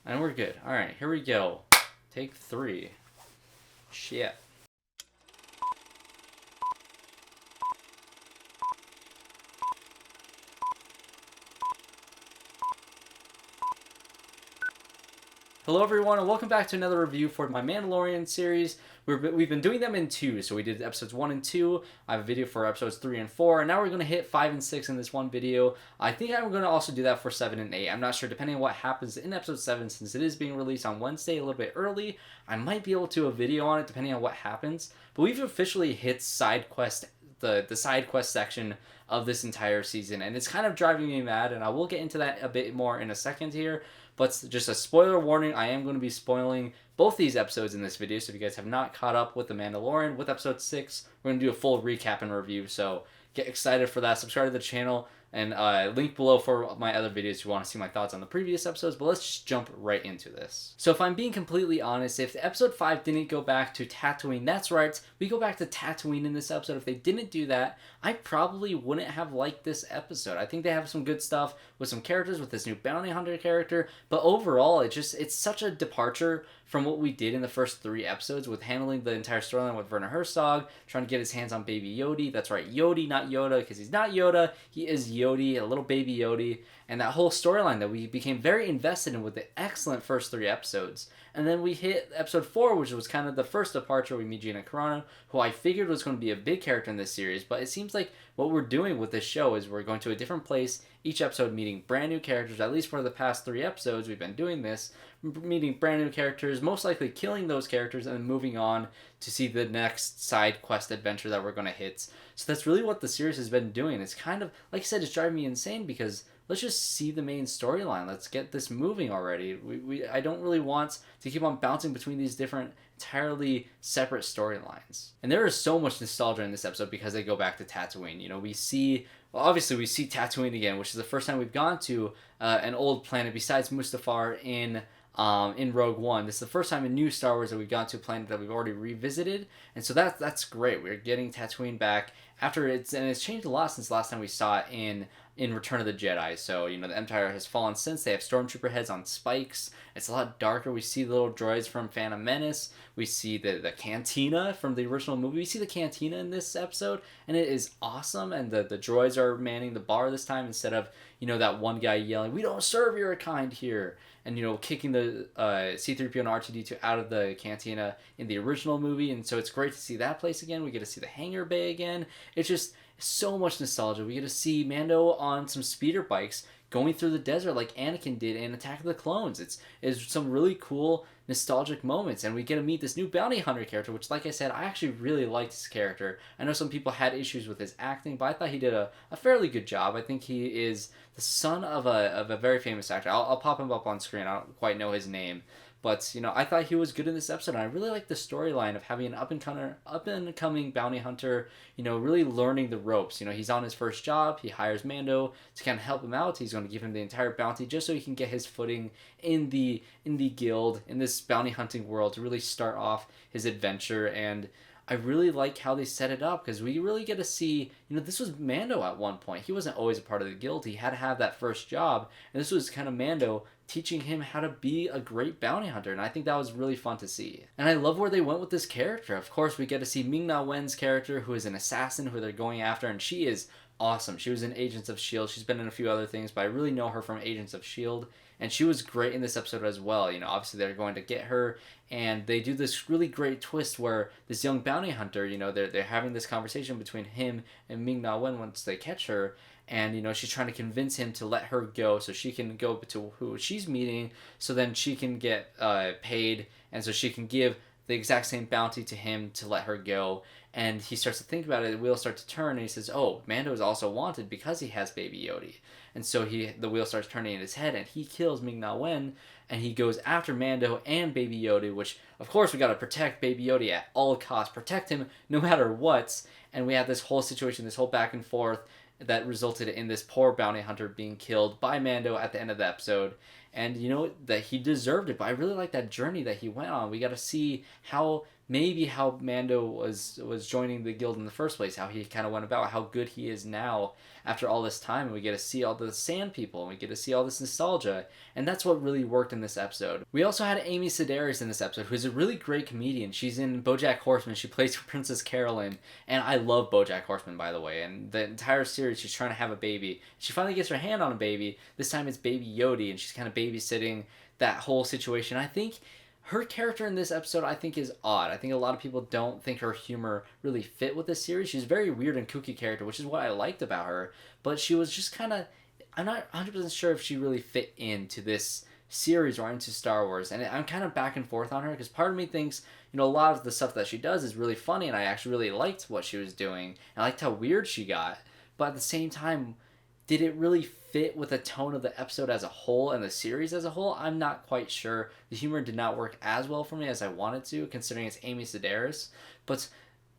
And we're good. Alright, here we go. Take 3. Shit. Hello everyone, and welcome back to another review for my Mandalorian series. We've been doing them in 2, so we did episodes 1 and 2. I have a video for episodes 3 and 4, and now we're going to hit 5 and 6 in this one video. I think I'm going to also do that for 7 and 8. I'm not sure, depending on what happens in episode 7, since it is being released on Wednesday a little bit early. I might be able to do a video on it, depending on what happens. But we've officially hit side quest, the side quest section of this entire season, and it's kind of driving me mad, and I will get into that a bit more in a second here. But just a spoiler warning, I am going to be spoiling both these episodes in this video, so if you guys have not caught up with The Mandalorian, with episode 6, we're going to do a full recap and review, so get excited for that. Subscribe to the channel, and link below for my other videos if you want to see my thoughts on the previous episodes, but let's just jump right into this. So if I'm being completely honest, if episode 5 didn't go back to Tatooine, that's right, we go back to Tatooine in this episode. If they didn't do that, I probably wouldn't have liked this episode. I think they have some good stuff with some characters, with this new bounty hunter character, but overall, it's such a departure from what we did in the first 3 episodes with handling the entire storyline with Werner Herzog, trying to get his hands on baby Yoda. That's right, Yoda, not Yoda, because he's not Yoda, he is Yoda, a little baby Yoda, and that whole storyline that we became very invested in with the excellent first 3 episodes. And then we hit episode 4, which was kind of the first departure. We meet Gina Carano, who I figured was going to be a big character in this series, but it seems like what we're doing with this show is we're going to a different place each episode, meeting brand new characters. At least for the past 3 episodes we've been doing this, meeting brand new characters, most likely killing those characters, and then moving on to see the next side quest adventure that we're going to hit. So that's really what the series has been doing. It's kind of, like I said, it's driving me insane because let's just see the main storyline. Let's get this moving already. I don't really want to keep on bouncing between these different entirely separate storylines. And there is so much nostalgia in this episode because they go back to Tatooine. You know, obviously we see Tatooine again, which is the first time we've gone to an old planet besides Mustafar in Rogue One. This is the first time in new Star Wars that we've gone to a planet that we've already revisited, and so that's great. We're getting Tatooine back after it's changed a lot since last time we saw it in Return of the Jedi. So, you know, the Empire has fallen since. They have stormtrooper heads on spikes. It's a lot darker. We see the little droids from Phantom Menace. We see the cantina from the original movie. We see the cantina in this episode, and it is awesome. And the droids are manning the bar this time instead of, you know, that one guy yelling, "We don't serve your kind here," and, you know, kicking the C-3PO and R2-D2 out of the cantina in the original movie. And so it's great to see that place again. We get to see the hangar bay again. It's just so much nostalgia. We get to see Mando on some speeder bikes going through the desert like Anakin did in Attack of the Clones. It's some really cool nostalgic moments, and we get to meet this new bounty hunter character, which, like I said, I actually really liked his character. I know some people had issues with his acting, but I thought he did a fairly good job. I think he is the son of a very famous actor. I'll pop him up on screen. I don't quite know his name. But, you know, I thought he was good in this episode, and I really like the storyline of having an up-and-coming bounty hunter, you know, really learning the ropes. You know, he's on his first job. He hires Mando to kind of help him out. He's going to give him the entire bounty just so he can get his footing in the guild, in this bounty hunting world, to really start off his adventure. And I really like how they set it up, because we really get to see, you know, this was Mando at one point. He wasn't always a part of the guild. He had to have that first job, and this was kind of Mando teaching him how to be a great bounty hunter, and I think that was really fun to see. And I love where they went with this character. Of course, we get to see Ming-Na Wen's character, who is an assassin who they're going after, and she is awesome. She was in Agents of S.H.I.E.L.D. She's been in a few other things, but I really know her from Agents of S.H.I.E.L.D., and she was great in this episode as well. You know, obviously they're going to get her, and they do this really great twist where this young bounty hunter, you know, they're having this conversation between him and Ming-Na Wen once they catch her, and, you know, she's trying to convince him to let her go so she can go to who she's meeting, so then she can get paid, and so she can give the exact same bounty to him to let her go. And he starts to think about it, the wheels start to turn, and he says, oh, Mando is also wanted because he has baby Yoda. And so the wheel starts turning in his head, and he kills Ming-Na Wen, and he goes after Mando and baby Yoda, which, of course, we gotta protect baby Yoda at all costs, protect him no matter what. And we have this whole situation, this whole back and forth, that resulted in this poor bounty hunter being killed by Mando at the end of the episode. And, you know, that he deserved it, but I really like that journey that he went on. We got to see how maybe how Mando was joining the guild in the first place, how he kind of went about, how good he is now after all this time, and we get to see all the sand people, and we get to see all this nostalgia, and that's what really worked in this episode. We also had Amy Sedaris in this episode, who's a really great comedian. She's in BoJack Horseman. She plays Princess Carolyn, and I love BoJack Horseman, by the way, and the entire series she's trying to have a baby. She finally gets her hand on a baby. This time it's baby Yoda, and she's kind of babysitting that whole situation. I think her character in this episode, I think, is odd. I think a lot of people don't think her humor really fit with this series. She's a very weird and kooky character, which is what I liked about her. But she was just kind of... I'm not 100% sure if she really fit into this series or into Star Wars. And I'm kind of back and forth on her, because part of me thinks, a lot of the stuff that she does is really funny, and I actually really liked what she was doing. And I liked how weird she got. But at the same time, did it really fit with the tone of the episode as a whole and the series as a whole? I'm not quite sure. The humor did not work as well for me as I wanted to, considering it's Amy Sedaris. But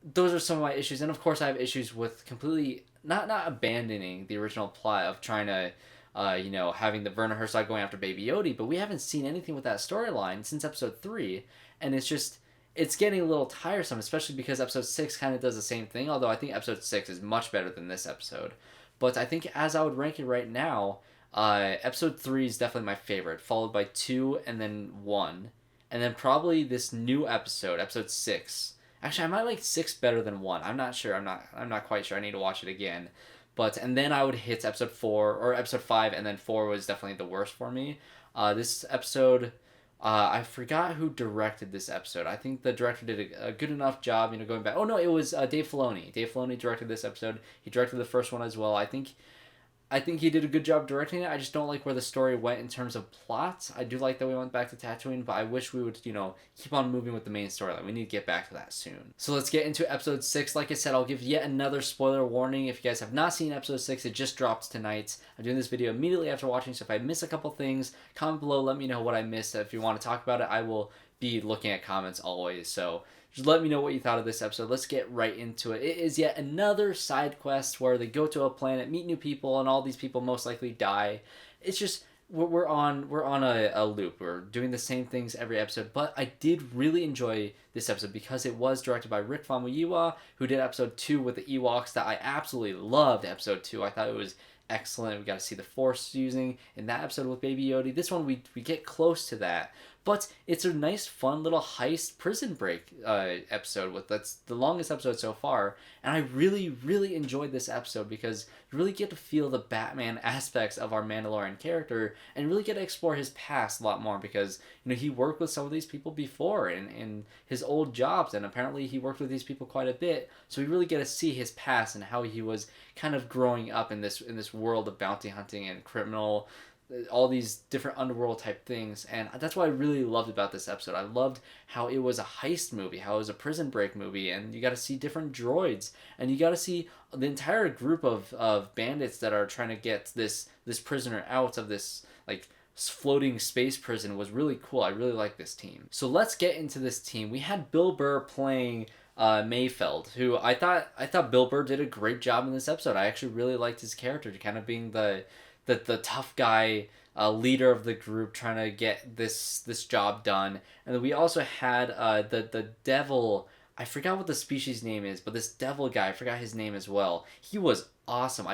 those are some of my issues. And of course I have issues with completely not abandoning the original plot of trying to having the Werner Herzog going after Baby Yoda, but we haven't seen anything with that storyline since episode 3, and it's getting a little tiresome, especially because episode 6 kind of does the same thing, although I think episode 6 is much better than this episode. But I think as I would rank it right now, episode 3 is definitely my favorite, followed by 2 and then 1. And then probably this new episode, episode 6. Actually, I might like 6 better than 1. I'm not sure. I'm not quite sure. I need to watch it again. And then I would hit episode 4 or episode 5, and then 4 was definitely the worst for me. This episode, I forgot who directed this episode. I think the director did a good enough job, going back. Oh no, it was Dave Filoni. Dave Filoni directed this episode. He directed the first one as well. I think he did a good job directing it. I just don't like where the story went in terms of plot. I do like that we went back to Tatooine, but I wish we would, keep on moving with the main storyline. We need to get back to that soon. So let's get into episode 6. Like I said, I'll give yet another spoiler warning. If you guys have not seen episode 6, it just dropped tonight. I'm doing this video immediately after watching, so if I miss a couple things, comment below, let me know what I missed. If you want to talk about it, I will be looking at comments always. So just let me know what you thought of this episode. Let's get right into it. It is yet another side quest where they go to a planet, meet new people, and all these people most likely die. It's just, we're on a loop. We're doing the same things every episode, but I did really enjoy this episode because it was directed by Rick Famuyiwa, who did episode 2 with the Ewoks that I absolutely loved. Episode 2, I thought it was excellent. We got to see the Force using in that episode with Baby Yoda. This one, we get close to that. But it's a nice, fun little heist prison break episode. That's the longest episode so far. And I really, really enjoyed this episode because you really get to feel the Batman aspects of our Mandalorian character and really get to explore his past a lot more because, he worked with some of these people before in his old jobs, and apparently he worked with these people quite a bit. So we really get to see his past and how he was kind of growing up in this world of bounty hunting and criminal, all these different underworld type things. And that's what I really loved about this episode. I loved how it was a heist movie, how it was a prison break movie, and you got to see different droids, and you got to see the entire group of bandits that are trying to get this prisoner out of this floating space prison. Was really cool. I really like this team. So let's get into this team. We had Bill Burr playing MAYFELD, who I thought Bill Burr did a great job in this episode. I actually really liked his character, kind of being the tough guy, leader of the group, trying to get this job done. And then we also had the devil. I forgot what the species name is, but this devil guy, I forgot his name as well. He was awesome.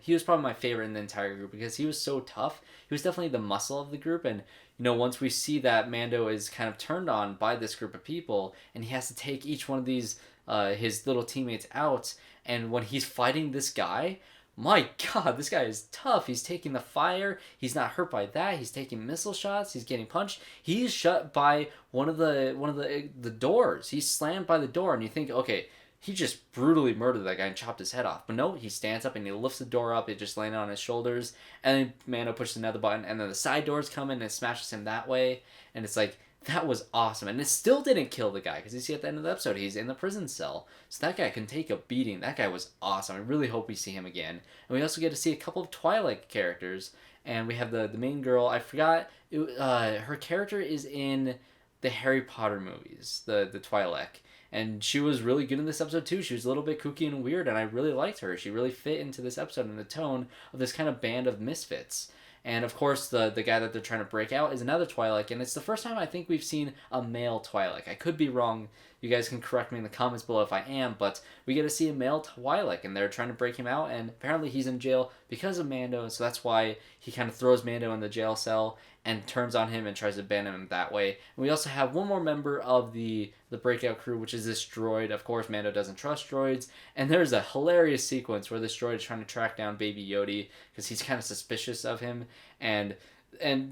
He was probably my favorite in the entire group because he was so tough. He was definitely the muscle of the group. And once we see that Mando is kind of turned on by this group of people, and he has to take each one of these his little teammates out, and when he's fighting this guy, my God, this guy is tough. He's taking the fire. He's not hurt by that. He's taking missile shots. He's getting punched. He's shut by one of the doors. He's slammed by the door, and you think, okay, he just brutally murdered that guy and chopped his head off. But no, he stands up and he lifts the door up. It just landed on his shoulders, and then Mando pushes another button, and then the side doors come in and it smashes him that way. And it's like, that was awesome. And it still didn't kill the guy, because you see at the end of the episode, he's in the prison cell. So that guy can take a beating. That guy was awesome. I really hope we see him again. And we also get to see a couple of Twilight characters. And we have the main girl. I forgot. Her character is in the Harry Potter movies, the Twi'lek. And she was really good in this episode too. She was a little bit kooky and weird, and I really liked her. She really fit into this episode and the tone of this kind of band of misfits. And of course, the guy that they're trying to break out is another Twi'lek, and it's the first time I think we've seen a male Twi'lek. I could be wrong You guys can correct me in the comments below if I am, but we get to see a male Twi'lek, and they're trying to break him out, and apparently he's in jail because of Mando, and so that's why he kind of throws Mando in the jail cell and turns on him and tries to ban him that way. And we also have one more member of the breakout crew, which is this droid. Of course, Mando doesn't trust droids, and there's a hilarious sequence where this droid is trying to track down Baby Yoda because he's kind of suspicious of him, and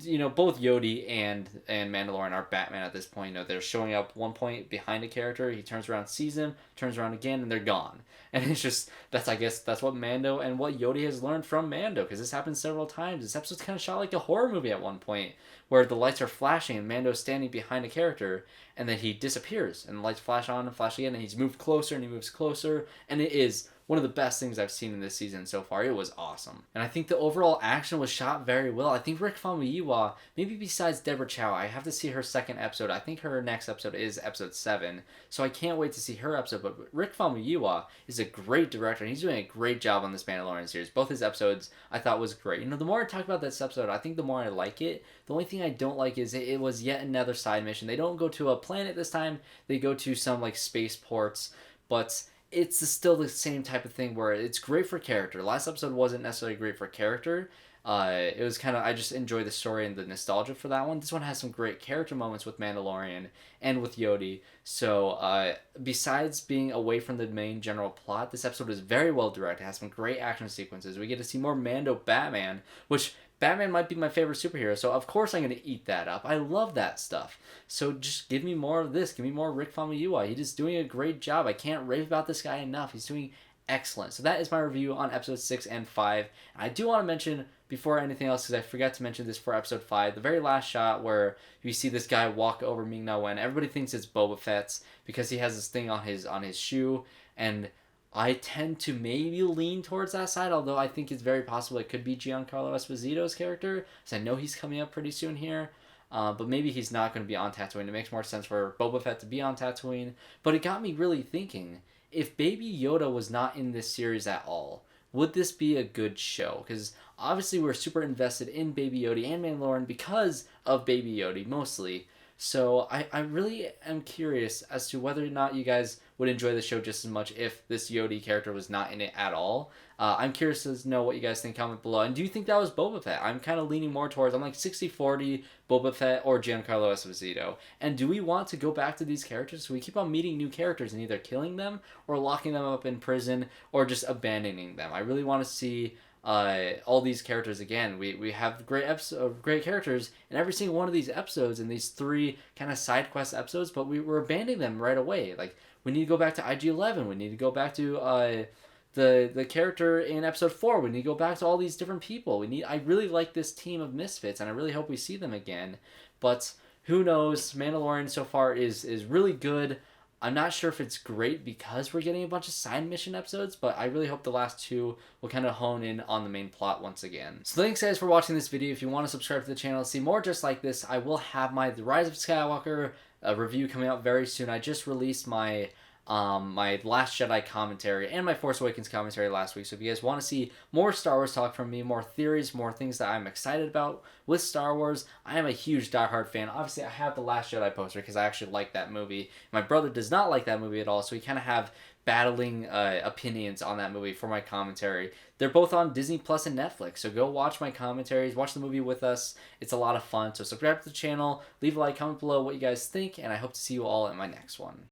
you know, both Yoda and Mandalorian are Batman at this point. You know, they're showing up one point behind a character, he turns around, sees him, turns around again, and they're gone. And it's just, I guess that's what Mando and what Yoda has learned from Mando, because this happens several times. This episode's kind of shot like a horror movie at one point, where the lights are flashing and Mando's standing behind a character, and then he disappears, and the lights flash on and flash again, and he's moved closer and he moves closer, and it is one of the best things I've seen in this season so far. It was awesome. And I think the overall action was shot very well. I think Rick Famuyiwa, maybe besides Deborah Chow, I have to see her second episode. I think her next episode is episode 7. So I can't wait to see her episode. But Rick Famuyiwa is a great director, and he's doing a great job on this Mandalorian series. Both his episodes I thought was great. You know, the more I talk about this episode, I think the more I like it. The only thing I don't like is it was yet another side mission. They don't go to a planet this time. They go to some like spaceports, but it's still the same type of thing where it's great for character. Last episode wasn't necessarily great for character. It was kind of, I just enjoy the story and the nostalgia for that one. This one has some great character moments with Mandalorian and with Yoda. So besides being away from the main general plot, this episode is very well directed. It has some great action sequences. We get to see more Mando Batman, which Batman might be my favorite superhero, so of course I'm going to eat that up. I love that stuff. So just give me more of this. Give me more Rick Famuyiwa. He's just doing a great job. I can't rave about this guy enough. He's doing excellent. So that is my review on episodes 6 and 5. And I do want to mention, before anything else, because I forgot to mention this for episode 5, the very last shot where you see this guy walk over Ming-Na when everybody thinks it's Boba Fett's because he has this thing on his shoe, and I tend to maybe lean towards that side, although I think it's very possible it could be Giancarlo Esposito's character, because I know he's coming up pretty soon here. But maybe he's not going to be on Tatooine. It makes more sense for Boba Fett to be on Tatooine. But it got me really thinking, if Baby Yoda was not in this series at all, would this be a good show? Because obviously we're super invested in Baby Yoda and Mandalorian because of Baby Yoda, mostly. So I really am curious as to whether or not you guys would enjoy the show just as much if this Yoda character was not in it at all. I'm curious to know what you guys think. Comment below. And do you think that was Boba Fett? I'm kind of leaning more towards, I'm like 60-40 Boba Fett or Giancarlo Esposito. And do we want to go back to these characters? So we keep on meeting new characters and either killing them or locking them up in prison or just abandoning them. I really want to see all these characters again. We have great characters in every single one of these episodes, in these 3 kind of side quest episodes, but we're abandoning them right away. Like, we need to go back to IG-11. We need to go back to the character in episode 4. We need to go back to all these different people. I really like this team of misfits, and I really hope we see them again. But who knows? Mandalorian so far is really good. I'm not sure if it's great because we're getting a bunch of side mission episodes, but I really hope the last 2 will kind of hone in on the main plot once again. So thanks guys for watching this video. If you want to subscribe to the channel to see more just like this, I will have my The Rise of Skywalker review coming out very soon. I just released my my Last Jedi commentary and my Force Awakens commentary last week. So if you guys want to see more Star Wars talk from me, more theories, more things that I'm excited about with Star Wars, I am a huge diehard fan. Obviously, I have the Last Jedi poster because I actually like that movie. My brother does not like that movie at all, so we kind of have battling opinions on that movie for my commentary. They're both on Disney Plus and Netflix, so go watch my commentaries, watch the movie with us. It's a lot of fun. So subscribe to the channel, leave a like, comment below what you guys think, and I hope to see you all in my next one.